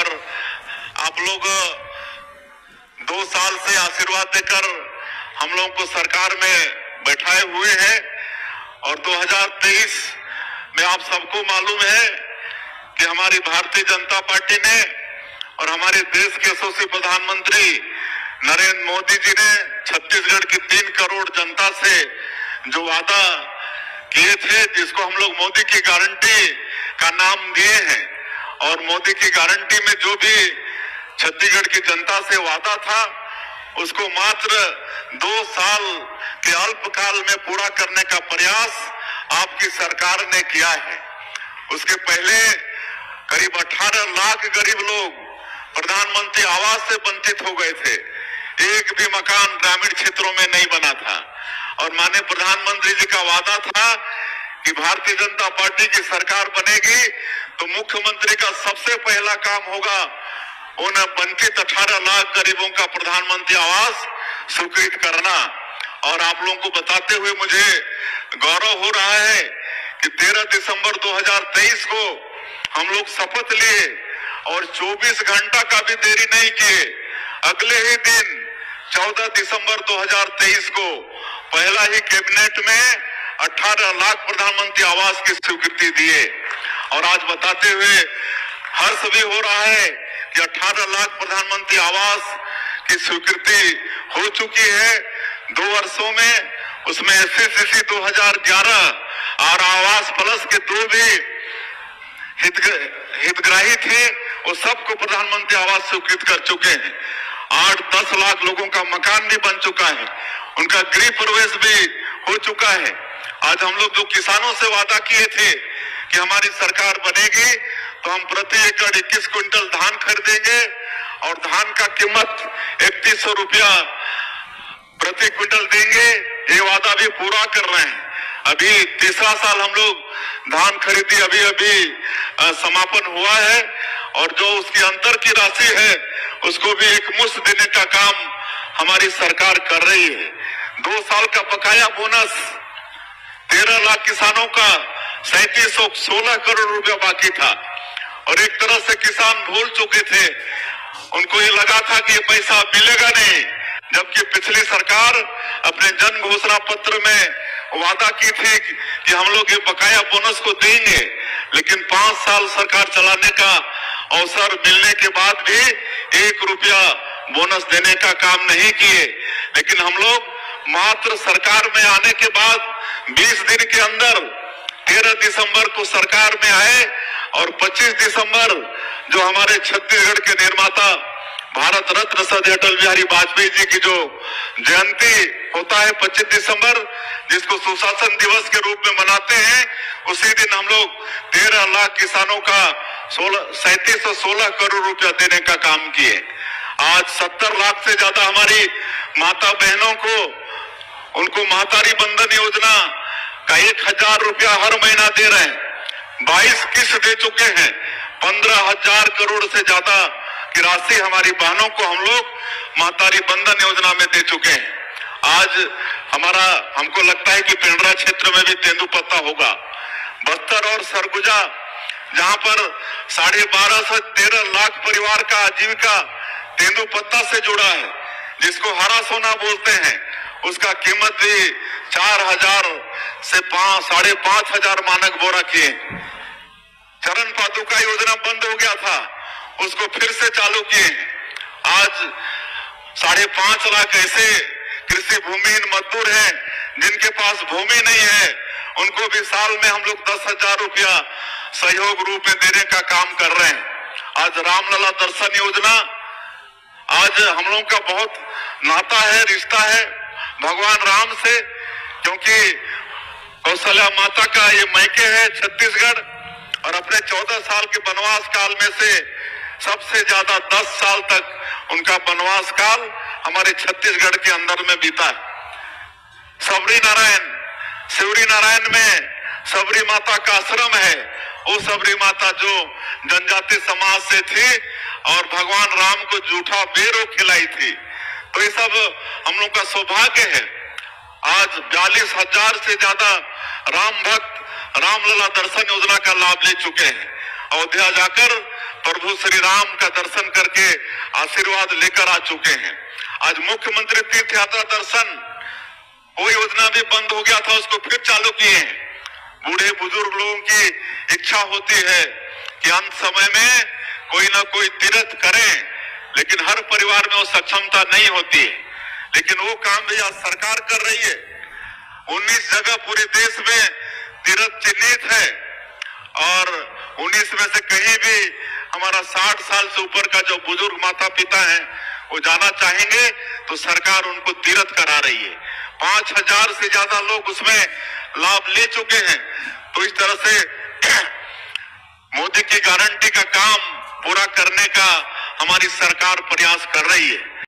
पर आप लोग 2 साल से आशीर्वाद देकर हम लोगों को सरकार में बैठाए हुए हैं और 2023 में आप सबको मालूम है कि हमारी भारतीय जनता पार्टी ने और हमारे देश के यशस्वी प्रधानमंत्री नरेंद्र मोदी जी ने छत्तीसगढ़ की 3 करोड़ जनता से जो वादा किए थे, जिसको हम लोग मोदी की गारंटी का नाम दिए हैं, और मोदी की गारंटी में जो भी छत्तीसगढ़ की जनता से वादा था उसको मात्र 2 साल के अल्पकाल में पूरा करने का प्रयास आपकी सरकार ने किया है। उसके पहले करीब 18 लाख गरीब लोग प्रधानमंत्री आवास से वंचित हो गए थे। एक भी मकान ग्रामीण क्षेत्रों में नहीं बना था और माननीय प्रधानमंत्री जी का वादा था कि भारतीय जनता पार्टी की सरकार बनेगी तो मुख्यमंत्री का सबसे पहला काम होगा उन वंचित 18 लाख गरीबों का प्रधानमंत्री आवास स्वीकृत करना। और आप लोगों को बताते हुए मुझे गौरव हो रहा है कि 13 दिसंबर 2023 को हम लोग शपथ लिए और 24 घंटा का भी देरी नहीं किए। अगले ही दिन 14 दिसंबर 2023 को पहला ही कैबिनेट में 18 लाख प्रधानमंत्री आवास की स्वीकृति दिए। और आज बताते हुए हर्ष भी हो रहा है कि 18 लाख प्रधानमंत्री आवास की स्वीकृति हो चुकी है 2 वर्षों में। उसमें SCCC 2011 और आवास प्लस के 2 भी हितग्राही थे, वो सबको प्रधानमंत्री आवास स्वीकृत कर चुके हैं। 8-10 लाख लोगों का मकान भी बन चुका है, उनका गृह प्रवेश भी हो चुका है। आज हम लोग जो किसानों से वादा किए थे कि हमारी सरकार बनेगी तो हम प्रति एकड़ 21 क्विंटल धान खरीदेंगे और धान का कीमत 3100 रुपया प्रति क्विंटल देंगे, ये वादा भी पूरा कर रहे हैं। अभी तीसरा साल हम लोग धान खरीदी अभी समापन हुआ है और जो उसकी अंतर की राशि है उसको भी एक मुश्त देने का काम हमारी सरकार कर रही है। 2 साल का बकाया बोनस 13 लाख किसानों का 3716 करोड़ रुपया बाकी था और एक तरह से किसान भूल चुके थे, उनको ये लगा था कि ये पैसा मिलेगा नहीं, जबकि पिछली सरकार अपने जन घोषणा पत्र में वादा की थी कि हम लोग ये बकाया बोनस को देंगे, लेकिन 5 साल सरकार चलाने का अवसर मिलने के बाद भी 1 रुपया बोनस देने का काम नहीं किए। लेकिन हम लोग मात्र सरकार में आने के बाद 20 दिन के अंदर 13 दिसंबर को सरकार में आए और 25 दिसंबर जो हमारे छत्तीसगढ़ के निर्माता भारत रत्न श्री अटल बिहारी वाजपेयी जी की जो जयंती होता है 25 दिसंबर, जिसको सुशासन दिवस के रूप में मनाते हैं, उसी दिन हम लोग 13 लाख किसानों का 3716 करोड़ रुपया देने का काम किए। आज 70 लाख से ज्यादा हमारी माता बहनों को उनको महतारी बंधन योजना का 1000 रुपया हर महीना दे रहे हैं। 22 किस्त दे चुके हैं। 15,000 करोड़ से ज्यादा की राशि हमारी बहनों को हम लोग महतारी बंधन योजना में दे चुके हैं। आज हमको लगता है कि पेंड्रा क्षेत्र में भी तेंदुपत्ता होगा। बस्तर और सरगुजा जहां पर 12.5 से 13 लाख परिवार का आजीविका तेंदुपत्ता से जुड़ा है, जिसको हरा सोना बोलते हैं, उसका कीमत भी 4000 से 5,500 मानक बोरा किए। चरण पादुका योजना बंद हो गया था, उसको फिर से चालू किए। आज 5.5 लाख ऐसे कृषि भूमिहीन मजदूर हैं जिनके पास भूमि नहीं है, उनको भी साल में हम लोग 10,000 रुपया सहयोग रूप में देने का काम कर रहे हैं। आज रामलला दर्शन योजना, आज हम लोग का बहुत नाता है, रिश्ता है भगवान राम से, क्योंकि कौशल्या माता का ये मैके है छत्तीसगढ़ और अपने 14 साल के वनवास काल में से सबसे ज्यादा 10 साल तक उनका वनवास काल हमारे छत्तीसगढ़ के अंदर में बीता है। शिवरी नारायण में सबरी माता का आश्रम है। वो सबरी माता जो जनजाति समाज से थी और भगवान राम को जूठा बेरो खिलाई थी, तो ये सब हम लोग का सौभाग्य है। आज 42,000 से ज्यादा राम भक्त रामलला दर्शन योजना का लाभ ले चुके हैं। अयोध्या जाकर प्रभु श्री राम का दर्शन करके आशीर्वाद लेकर आ चुके हैं। आज मुख्यमंत्री तीर्थ यात्रा दर्शन वो योजना भी बंद हो गया था, उसको फिर चालू किए हैं। बूढ़े बुजुर्ग लोगों की इच्छा होती है कि अंत समय में कोई ना कोई तीर्थ करें, लेकिन हर परिवार में वो सक्षमता नहीं होती है। लेकिन वो काम भी आज सरकार कर रही है। 19 जगह पूरे देश में तीर्थ चिन्हित है और 19 में से कहीं भी हमारा 60 साल से ऊपर का जो बुजुर्ग माता पिता हैं वो जाना चाहेंगे तो सरकार उनको तीर्थ करा रही है। 5000 से ज्यादा लोग उसमें लाभ ले चुके हैं। तो इस तरह से मोदी की गारंटी का काम पूरा करने का हमारी सरकार प्रयास कर रही है।